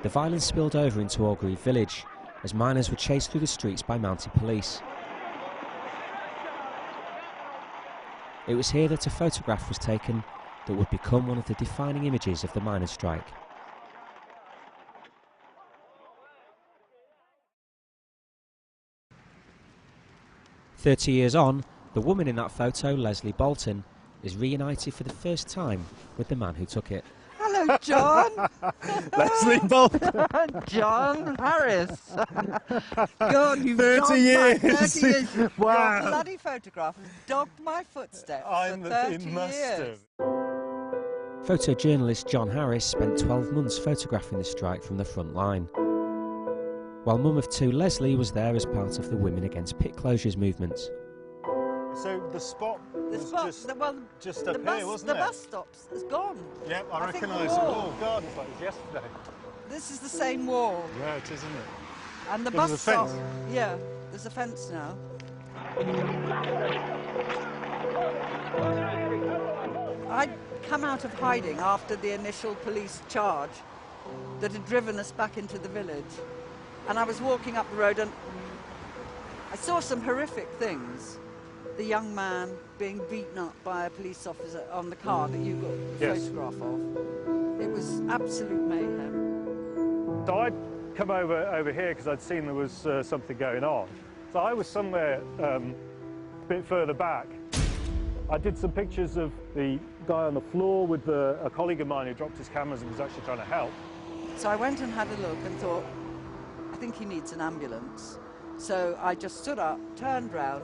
The violence spilled over into Orgreave village as miners were chased through the streets by mounted police. It was here that a photograph was taken that would become one of the defining images of the miners' strike. "30 years on, the woman in that photo, Leslie Bolton, is reunited for the first time with the man who took it. Hello, John. Leslie Bolton. John Harris. God, you've 30 gone years. back 30 years. Wow. Your bloody photograph has dogged my footsteps I'm for the 30 it must years. have. Photojournalist John Harris spent 12 months photographing the strike from the front line, while mum of two, Leslie, was there as part of the Women Against Pit Closures movement. So the spot was just up here, wasn't the it? bus stops is gone. Yep, I think recognise the wall. God, it's like it was yesterday. This is the same wall. Yeah, it is, isn't it? And the There's bus a stop. fence. Yeah, there's a fence now. I'd come out of hiding after the initial police charge that had driven us back into the village. And I was walking up the road and I saw some horrific things. The young man being beaten up by a police officer on the car that you got a Yes. photograph of. It was absolute mayhem. So I'd come over here because I'd seen there was something going on. So I was somewhere a bit further back. I did some pictures of the guy on the floor with a colleague of mine who dropped his cameras and was actually trying to help. So I went and had a look and thought, I think he needs an ambulance. So I just stood up, turned round,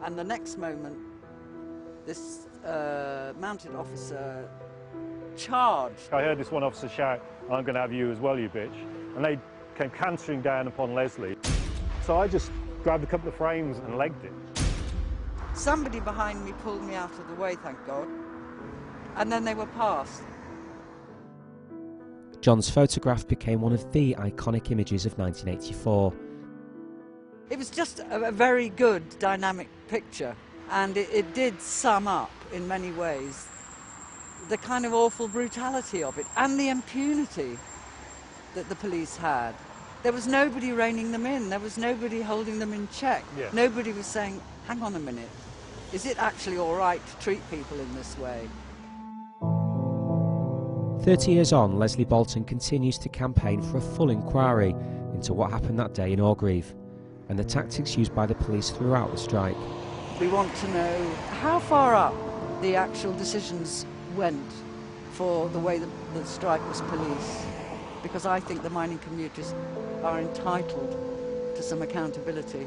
and the next moment, this mounted officer charged. I heard this one officer shout, "I'm going to have you as well, you bitch." And they came cantering down upon Leslie. So I just grabbed a couple of frames and legged it. Somebody behind me pulled me out of the way, thank God. And then they were past. John's photograph became one of the iconic images of 1984. It was just a very good, dynamic picture. And it did sum up, in many ways, the kind of awful brutality of it and the impunity that the police had. There was nobody reining them in. There was nobody holding them in check. Yeah. Nobody was saying, hang on a minute, is it actually all right to treat people in this way? 30 years on, Leslie Bolton continues to campaign for a full inquiry into what happened that day in Orgreave and the tactics used by the police throughout the strike. We want to know how far up the actual decisions went for the way the strike was policed, because I think the mining commuters are entitled to some accountability.